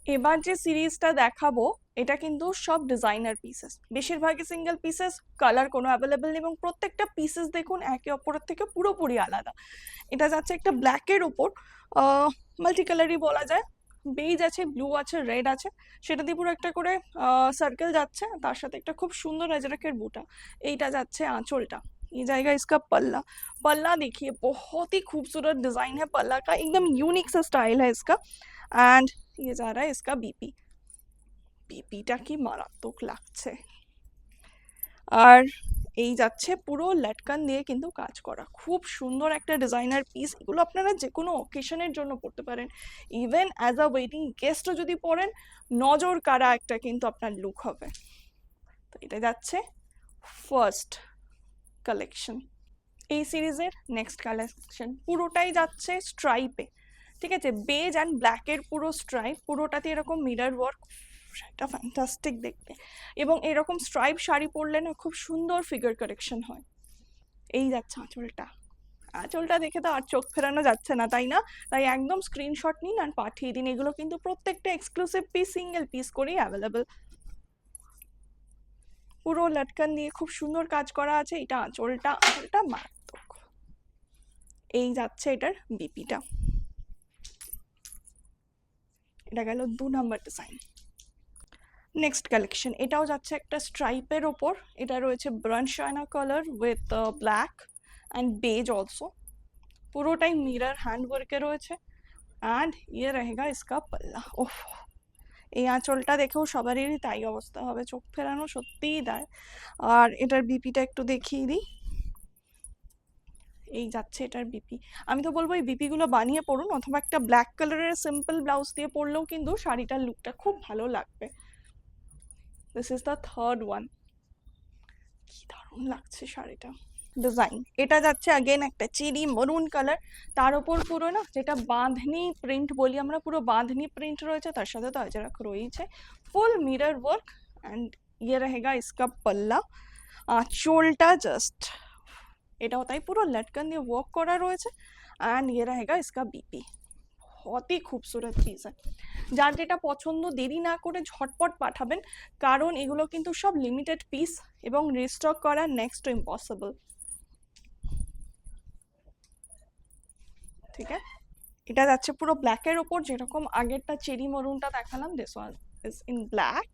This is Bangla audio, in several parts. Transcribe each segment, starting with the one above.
এবার যে সিরিজটা দেখাবো এটা কিন্তু সব ডিজাইনার পিসেস, বেশিরভাগই সিঙ্গেল পিসেস, কালার কোনো অ্যাভেলেবল নেই এবং প্রত্যেকটা পিসেস দেখুন একে অপরের থেকে পুরোপুরি আলাদা। এটা যাচ্ছে একটা ব্ল্যাকের উপর, মাল্টি কালারই বলা যায়, বেজ আছে, ব্লু আছে, রেড আছে, সেটা দিয়ে পুরো একটা করে সার্কেল যাচ্ছে, তার সাথে একটা খুব সুন্দর अजरक বুটা। এইটা যাচ্ছে आंचलটা, ये जाएगा इसका पल्ला। पल्ला देखिए बहुत ही खूबसूरत डिजाइन है पल्ला का, एकदम यूनिक सा स्टाइल है इसका। एंड ये जा रहा है इसका बीपी, बीपीটা কি মারাত্মক লাগছে। আর এই যাচ্ছে পুরো লটকন দিয়ে কিন্তু কাজ করা, খুব সুন্দর একটা ডিজাইনার পিস। এগুলো আপনারা যে কোনো অকেশনের জন্য পড়তে পারেন, ইভেন অ্যাজ আ ওয়েডিং গেস্টও যদি পড়েন নজর কাড়া একটা কিন্তু আপনার লুক হবে। তো এটা যাচ্ছে ফার্স্ট কালেকশন। এই সিরিজের নেক্সট কালেকশন পুরোটাই যাচ্ছে স্ট্রাইপে, ঠিক আছে, বেজ অ্যান্ড ব্ল্যাকের পুরো স্ট্রাইপ, পুরোটাতে এরকম মিরর ওয়ার্ক, এটা ফ্যান্টাস্টিক দেখতে। এবং এরকম স্ট্রাইপ শাড়ি পরলে না খুব সুন্দর ফিগার কারেকশন হয়। এই যাচ্ছে আঁচলটা, আঁচলটা দেখে তো আর চোখ ফেরানো যাচ্ছে না, তাই না? তাই একদম স্ক্রিনশট নিন আর পাঠিয়ে দিন। এগুলো কিন্তু প্রত্যেকটা এক্সক্লুসিভ পিস, সিঙ্গেল পিস করেই অ্যাভেলেবল। পুরো লটকন দিয়ে খুব সুন্দর কাজ করা আছে। এটা আঁচলটা, আঁচলটা মারাত্মক। এই যাচ্ছে এটার বিপিটা। এটা গেল 2 নম্বর ডিজাইন। নেক্সট কালেকশন, এটাও যাচ্ছে একটা স্ট্রাইপের ওপর। এটা রয়েছে brown shiny colour with black and beige also, পুরোটাই মিরর হ্যান্ড ওয়ার্কে রয়েছে। অ্যান্ড ইয়ে रहेगा इसका पल्ला। ওহ, এই আঁচলটা দেখেও সবারই তাই অবস্থা হবে, চোখ ফেরানো সত্যিই দেয়। আর এটার বিপিটা একটু দেখিয়ে দিই। এই যাচ্ছে এটার বিপি। আমি তো বলবো এই বিপিগুলো বানিয়ে পড়ুন, অথবা একটা ব্ল্যাক কালারের সিম্পল ব্লাউজ দিয়ে পরলেও কিন্তু শাড়িটার লুকটা খুব ভালো লাগবে। This is the third one. কি দারুণ লাগছে শাড়িটা, ডিজাইন। এটা যাচ্ছে अगेन একটা চেরি মরুন কালার, তার উপর পুরো না যেটা বাঁধনি প্রিন্ট বলি আমরা, পুরো বাঁধনি প্রিন্ট রয়েছে, তার সাথে তো अजरक রয়েছে, ফুল মিরর ওয়ার্ক। এন্ড ये रहेगा इसका पल्ला। চোলটা জাস্ট, এটাও তাই পুরো লটকন দিয়ে ওয়ার্ক করা রয়েছে। एंड ये रहेगा इसका बीपी। बहुत ही खूबसूरत चीज है। যার যেটা পছন্দ দেরি না করে ঝটপট পাঠাবেন, কারণ এগুলো কিন্তু সব লিমিটেড পিস এবং রিস্টক করা নেক্সট টু ইম্পসিবল। ঠিক আছে, এটা যাচ্ছে পুরো ব্ল্যাকের ওপর, যেরকম আগেরটা চেরি মরুনটা দেখালাম, this one is in black,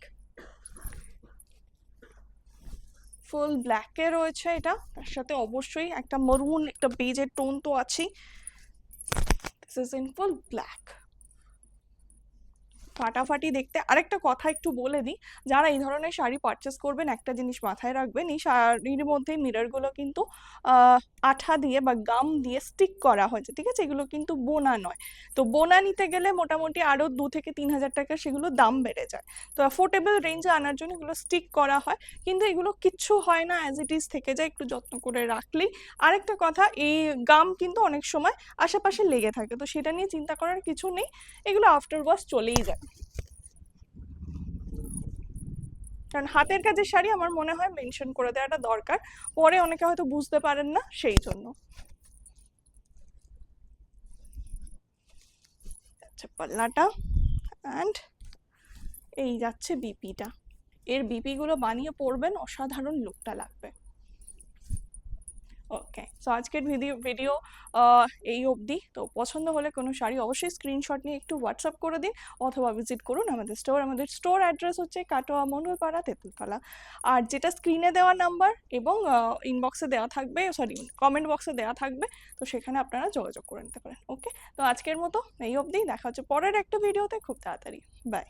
full ব্ল্যাকে রয়েছে এটা, তার সাথে অবশ্যই একটা মরুন একটা বেজের টোন তো আছেই। This is in full black, ফাটাফাটি দেখতে। আরেকটা কথা একটু বলে দিই, যারা এই ধরনের শাড়ি পারচেস করবেন একটা জিনিস মাথায় রাখবেন, এই শাড়ির মধ্যে মিররগুলো কিন্তু আঠা দিয়ে বা গাম দিয়ে স্টিক করা হয়েছে, ঠিক আছে, এগুলো কিন্তু বোনা নয়। তো বোনা নিতে গেলে মোটামুটি আরও 2 থেকে 3 হাজার টাকা সেগুলো দাম বেড়ে যায়। তো অ্যাফোর্ডেবল রেঞ্জে আনার জন্য এগুলো স্টিক করা হয়, কিন্তু এগুলো কিচ্ছু হয় না, অ্যাজ ইট ইজ থেকে যায়, একটু যত্ন করে রাখলেই। আরেকটা কথা, এই গাম কিন্তু অনেক সময় আশেপাশে লেগে থাকে, তো সেটা নিয়ে চিন্তা করার কিছু নেই, এগুলো আফটার ওয়াশ চলেই যায়। কারণ হাতের কাজের শাড়ি আমার মনে হয় মেনশন করে দেওয়াটা দরকার, পরে অনেকে হয়তো বুঝতে পারেন না, সেই জন্য। আচ্ছা, পাল্লাটা অ্যান্ড এই যাচ্ছে বিপিটা। এর বিপি গুলো বানিয়ে পরবেন, অসাধারণ লুকটা লাগবে। ওকে, সো আজকের ভিডিও এই অবধি। তো পছন্দ হলে কোনো শাড়ি অবশ্যই স্ক্রিনশট নিয়ে একটু হোয়াটসঅ্যাপ করে দিন, অথবা ভিজিট করুন আমাদের স্টোর। আমাদের স্টোর অ্যাড্রেস হচ্ছে কাটোয়া মঙ্গলপাড়া তেঁতুলতলা। আর যেটা স্ক্রিনে দেওয়া নাম্বার এবং ইনবক্সে দেওয়া থাকবে, সরি কমেন্ট বক্সে দেওয়া থাকবে, তো সেখানে আপনারা যোগাযোগ করে নিতে পারেন। ওকে, তো আজকের মতো এই অবধি, দেখা হচ্ছে পরের একটা ভিডিওতে খুব তাড়াতাড়ি। বাই।